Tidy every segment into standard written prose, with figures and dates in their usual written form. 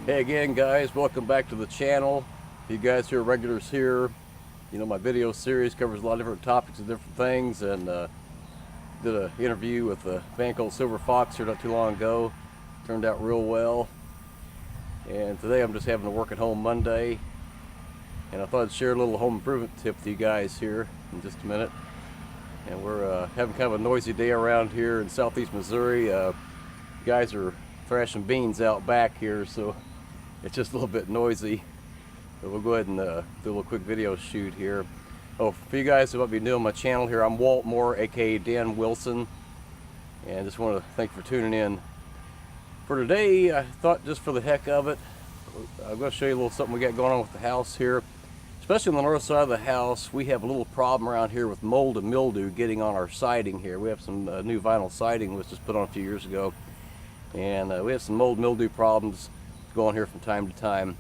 Hey again guys, welcome back to the channel. You guys who are regulars here, you know my video series covers a lot of different topics and different things, and did an interview with a band called Silver Fox here not too long ago. Turned out real well. And today I'm just having a work at home Monday, and I thought I'd share a little home improvement tip with you guys here in just a minute. And we're having kind of a noisy day around here in southeast Missouri. Guys are thrashing beans out back here, so it's just a little bit noisy. But we'll go ahead and do a little quick video shoot here. Oh, for you guys who might be new on my channel here, I'm Walt Moore, aka Dan Wilson, and just want to thank you for tuning in. For today, I thought just for the heck of it, I'm going to show you a little something we got going on with the house here. Especially on the north side of the house, we have a little problem around here with mold and mildew getting on our siding here. We have some new vinyl siding which was put on a few years ago, and we have some mold mildew problems going here from time to time.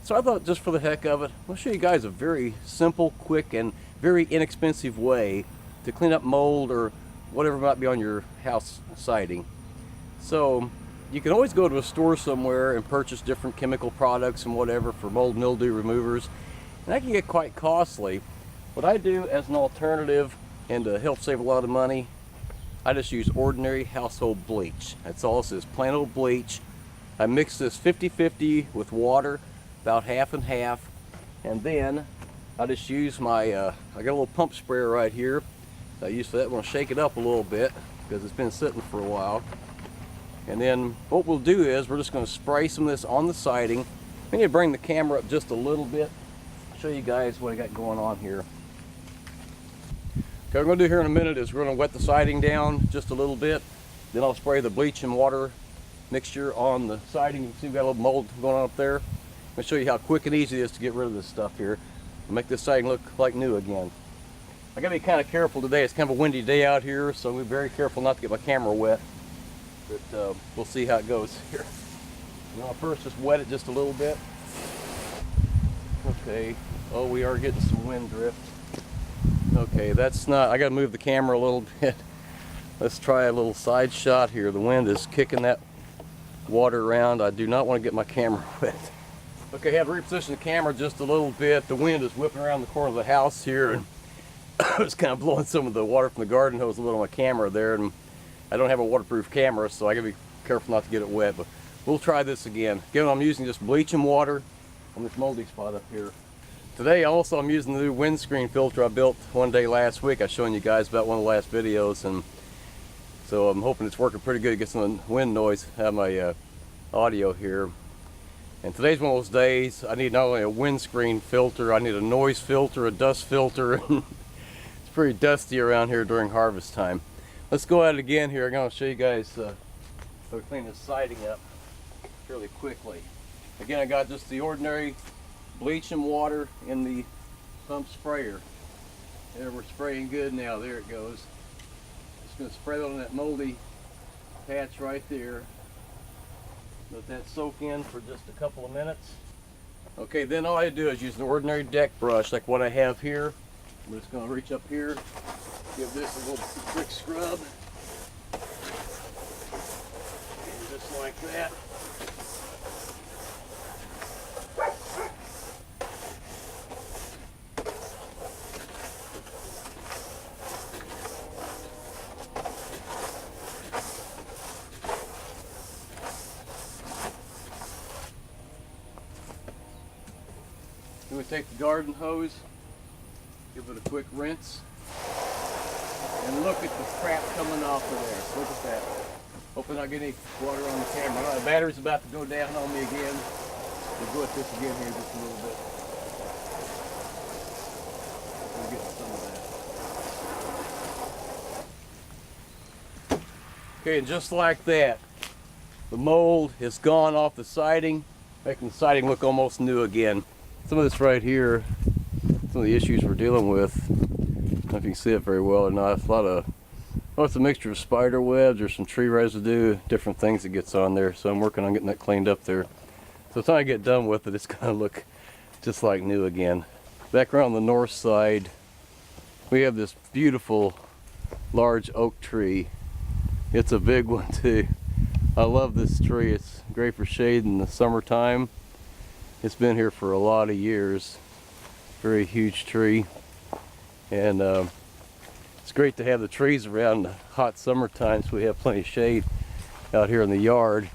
So I thought just for the heck of it, I'll show you guys a very simple, quick, and very inexpensive way to clean up mold or whatever might be on your house siding. So you can always go to a store somewhere and purchase different chemical products and whatever for mold mildew removers, and that can get quite costly. What I do as an alternative and to help save a lot of money, I just use ordinary household bleach. That's all this is, plain old bleach. I mix this 50-50 with water, about half and half, and then I just use my, I got a little pump sprayer right here that I use for that. I'm going to shake it up a little bit because it's been sitting for a while. And then what we'll do is we're just going to spray some of this on the siding. I need to bring the camera up just a little bit, show you guys what I got going on here. Okay, what we're going to do here in a minute is we're going to wet the siding down just a little bit. Then I'll spray the bleach and water mixture on the siding. You can see we've got a little mold going on up there. I'm going to show you how quick and easy it is to get rid of this stuff here and make this siding look like new again. I got to be kind of careful today. It's kind of a windy day out here, so I'm very careful not to get my camera wet. But we'll see how it goes here. And I'll first just wet it just a little bit. Okay. Oh, we are getting some wind drift. Okay, that's not, I got to move the camera a little bit. Let's try a little side shot here. The wind is kicking that water around. I do not want to get my camera wet. Okay, I have to reposition the camera just a little bit. The wind is whipping around the corner of the house here, and it's kind of blowing some of the water from the garden hose a little on my camera there, and I don't have a waterproof camera, so I gotta be careful not to get it wet, but we'll try this again. Again, I'm using just bleach and water on this moldy spot up here. Today also I'm using the new windscreen filter I built one day last week. I was showing you guys about one of the last videos, and so I'm hoping it's working pretty good to get some wind noise out of my audio here. And today's one of those days I need not only a windscreen filter, I need a noise filter, a dust filter. It's pretty dusty around here during harvest time. Let's go at it again here. I'm going to show you guys how to clean this siding up fairly quickly. Again, I got just the ordinary bleach and water in the pump sprayer. There, we're spraying good now. There it goes. Just going to spray it on that moldy patch right there. Let that soak in for just a couple of minutes. Okay, then all I do is use an ordinary deck brush like what I have here. I'm just going to reach up here, give this a little quick scrub. And just like that. Then we take the garden hose, give it a quick rinse, and look at the crap coming off of there. Look at that. Hoping I get any water on the camera. The battery's about to go down on me again. We'll go at this again here just a little bit. We'll get some of that. Okay, and just like that, the mold is gone off the siding, making the siding look almost new again. Some of this right here, some of the issues we're dealing with, I don't know if you can see it very well or not. It's a mixture of spider webs or some tree residue, different things that gets on there. So I'm working on getting that cleaned up there. So by the time I get done with it, it's gonna look just like new again. Back around the north side, we have this beautiful large oak tree. It's a big one too. I love this tree. It's great for shade in the summertime. It's been here for a lot of years. Very huge tree, and it's great to have the trees around the hot summertime so we have plenty of shade out here in the yard.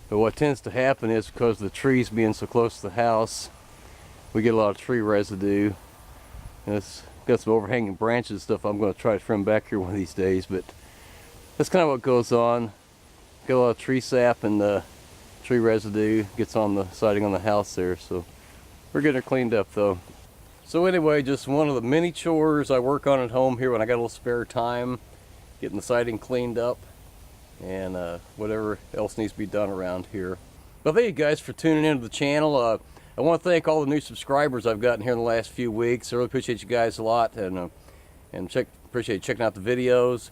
But what tends to happen is, because of the trees being so close to the house, we get a lot of tree residue. And it's got some overhanging branches and stuff I'm going to try to trim back here one of these days, but that's kind of what goes on. Got a lot of tree sap, and the tree residue gets on the siding on the house there, so we're getting it cleaned up though. So anyway, just one of the many chores I work on at home here when I got a little spare time, getting the siding cleaned up and whatever else needs to be done around here. But thank you guys for tuning into the channel. I want to thank all the new subscribers I've gotten here in the last few weeks. I really appreciate you guys a lot, and appreciate checking out the videos.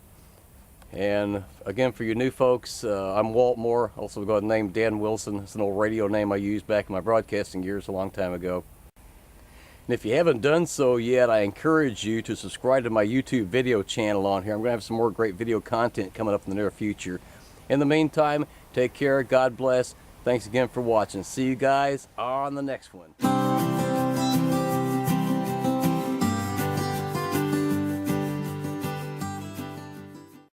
And again, for you new folks, I'm Walt Moore. Also got a name Dan Wilson. It's an old radio name I used back in my broadcasting years a long time ago. And if you haven't done so yet, I encourage you to subscribe to my YouTube video channel on here. I'm going to have some more great video content coming up in the near future. In the meantime, take care, God bless. Thanks again for watching. See you guys on the next one.